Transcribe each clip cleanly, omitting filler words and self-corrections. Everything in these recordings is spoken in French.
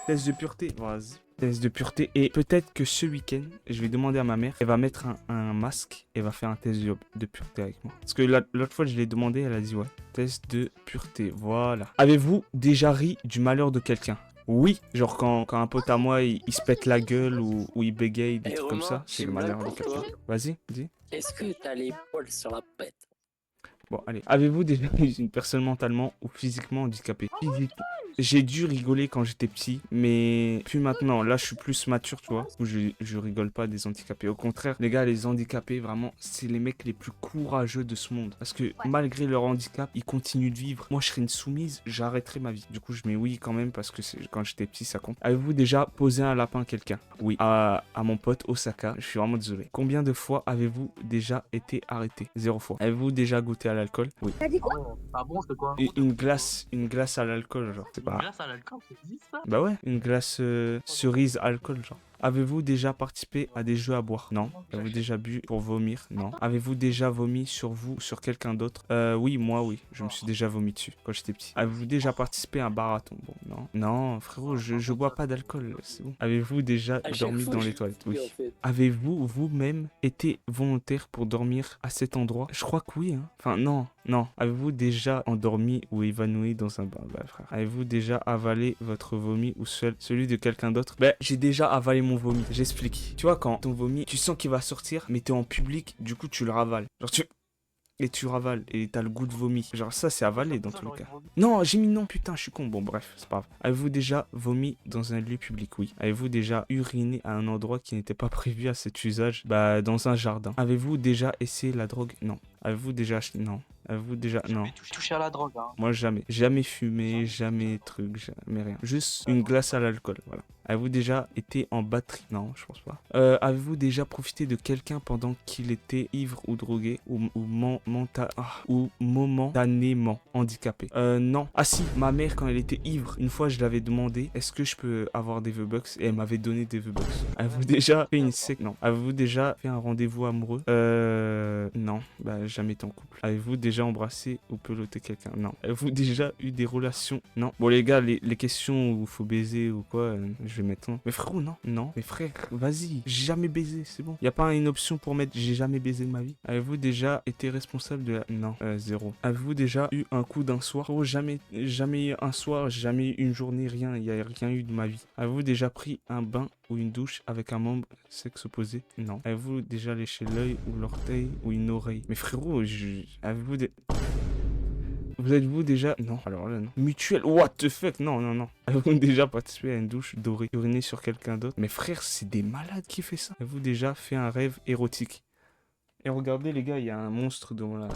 Test de pureté, vas-y. Test de pureté. Et peut-être que ce week-end, je vais demander à ma mère, elle va mettre un masque et va faire un test de pureté avec moi. Parce que l'autre fois, je l'ai demandé, elle a dit ouais. Test de pureté, voilà. Avez-vous déjà ri du malheur de quelqu'un? Oui, genre quand un pote à moi, il se pète la gueule ou il bégaye, des Eh trucs comme Romain, ça, c'est j'ai le une blague malheur de pour quelqu'un. toi. Vas-y, dis. Est-ce que t'as les poils sur la pète? Bon, allez. Avez-vous déjà eu une personne mentalement ou physiquement handicapée? Physiquement. J'ai dû rigoler quand j'étais petit, mais plus maintenant. Là, je suis plus mature, tu vois. Où je rigole pas des handicapés. Au contraire, les gars, les handicapés, vraiment, c'est les mecs les plus courageux de ce monde. Parce que malgré leur handicap, ils continuent de vivre. Moi, je serais une soumise, j'arrêterais ma vie. Du coup, je mets oui quand même parce que quand j'étais petit, ça compte. Avez-vous déjà posé un lapin à quelqu'un? Oui. À mon pote Osaka. Je suis vraiment désolé. Combien de fois avez-vous déjà été arrêté? 0 fois. Avez-vous déjà goûté à l'alcool? Oui. T'as dit quoi? Pas bon, c'est quoi? Une glace à l'alcool, genre. C'est Une pas. glace à l'alcool, ça existe ça? Bah ouais, une glace cerise alcool, genre. Avez-vous déjà participé à des jeux à boire? Non. Avez-vous déjà bu pour vomir? Non. Avez-vous déjà vomi sur vous ou sur quelqu'un d'autre? Oui, moi, oui. Je me suis déjà vomi dessus quand j'étais petit. Avez-vous déjà participé à un marathon? Bon, non. Non, frérot, je bois pas d'alcool, c'est bon. Avez-vous déjà À chaque dormi fois, dans je les toilettes? dis Oui. en fait. Avez-vous vous-même été volontaire pour dormir à cet endroit? Je crois que oui, hein. Enfin, non, non. Avez-vous déjà endormi ou évanoui dans un bar? Bah, frère. Avez-vous déjà avalé votre vomi ou celui de quelqu'un d'autre? Bah, j'ai déjà avalé mon vomi. J'explique. Tu vois, quand ton vomi, tu sens qu'il va sortir, mais t'es en public, du coup, tu le ravales. Genre, et tu ravales, et t'as le goût de vomi. Genre, ça, c'est avalé dans tous les cas. Non, j'ai mis non, putain, je suis con. Bon, bref, c'est pas grave. Avez-vous déjà vomi dans un lieu public? Oui. Avez-vous déjà uriné à un endroit qui n'était pas prévu à cet usage? Bah, dans un jardin. Avez-vous déjà essayé la drogue? Non. Avez-vous déjà acheté? Non. Avez-vous déjà... Non. Touché à la drogue, hein. Moi, jamais. Jamais fumé, jamais truc, jamais rien. Juste une glace à l'alcool, voilà. Avez-vous déjà été en batterie? Non, je pense pas. Avez-vous déjà profité de quelqu'un pendant qu'il était ivre ou drogué ou momentanément handicapé? Non. Ah si, ma mère, quand elle était ivre, une fois, je l'avais demandé, est-ce que je peux avoir des V-Bucks? Et elle m'avait donné des V-Bucks. Avez-vous déjà fait une sec? Non. Avez-vous déjà fait un rendez-vous amoureux? Non. Bah, jamais été en couple. Avez-vous déjà embrassé ou peloté quelqu'un? Non. Avez-vous déjà eu des relations? Non. Bon, les gars, les questions où il faut baiser ou quoi, je vais mettre non. Mais frérot, non. Non. Mais frère, vas-y. J'ai jamais baisé, c'est bon. Y a pas une option pour mettre j'ai jamais baisé de ma vie? Avez-vous déjà été responsable de la... Non. 0. Avez-vous déjà eu un coup d'un soir? Frérot, jamais eu un soir, jamais eu une journée, rien. Y a rien eu de ma vie. Avez-vous déjà pris un bain ou une douche avec un membre sexe opposé? Non. Avez-vous déjà léché l'œil ou l'orteil ou une oreille? Mais frérot, avez-vous des... Vous êtes-vous déjà... Non, alors là, non. Mutuel, what the fuck? Non, non, non. Avez-vous déjà participé à une douche dorée? Uriner sur quelqu'un d'autre? Mais frère, c'est des malades qui fait ça. Avez-vous déjà fait un rêve érotique? Et regardez les gars, il y a un monstre devant la...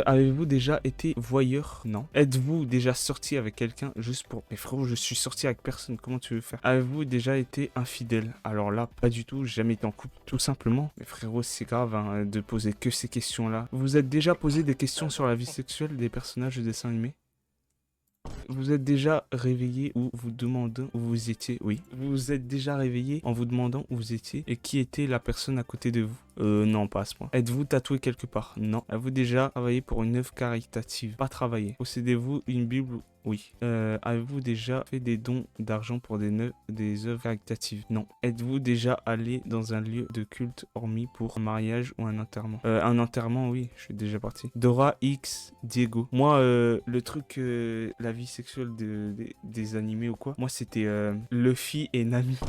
Avez-vous déjà été voyeur? Non. Êtes-vous déjà sorti avec quelqu'un juste pour... Mais frérot, je suis sorti avec personne, comment tu veux faire? Avez-vous déjà été infidèle? Alors là, pas du tout, j'ai jamais été en couple, tout simplement. Mais frérot, c'est grave hein, de poser que ces questions-là. Vous vous êtes déjà posé des questions sur la vie sexuelle des personnages de dessins animés? Vous êtes déjà réveillé ou vous demandant où vous étiez? Oui. Vous vous êtes déjà réveillé en vous demandant où vous étiez et qui était la personne à côté de vous? Non, pas à ce point. Êtes-vous tatoué quelque part? Non. Avez-vous déjà travaillé pour une œuvre caritative? Pas travaillé. Possédez-vous une Bible? Oui. Avez-vous déjà fait des dons d'argent pour des œuvres caritatives? Non. Êtes-vous déjà allé dans un lieu de culte hormis pour un mariage ou un enterrement? Un enterrement, oui, je suis déjà parti. Dora X Diego. Moi, le truc, la vie sexuelle des animés ou quoi, moi c'était Luffy et Nami.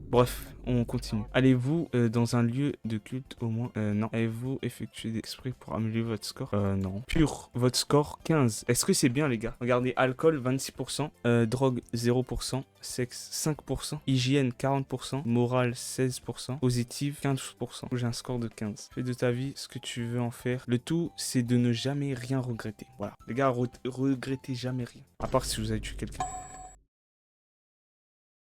Bref, on continue. Allez-vous dans un lieu de culte au moins? Non. Avez-vous effectué des esprits pour améliorer votre score? Non. Pur, votre score 15. Est-ce que c'est bien les gars? Regardez, alcool 26%, drogue 0%, sexe 5%, hygiène 40%, morale 16%, positive 15%. J'ai un score de 15. Fais de ta vie ce que tu veux en faire. Le tout, c'est de ne jamais rien regretter. Voilà. Les gars, regrettez jamais rien. À part si vous avez tué quelqu'un.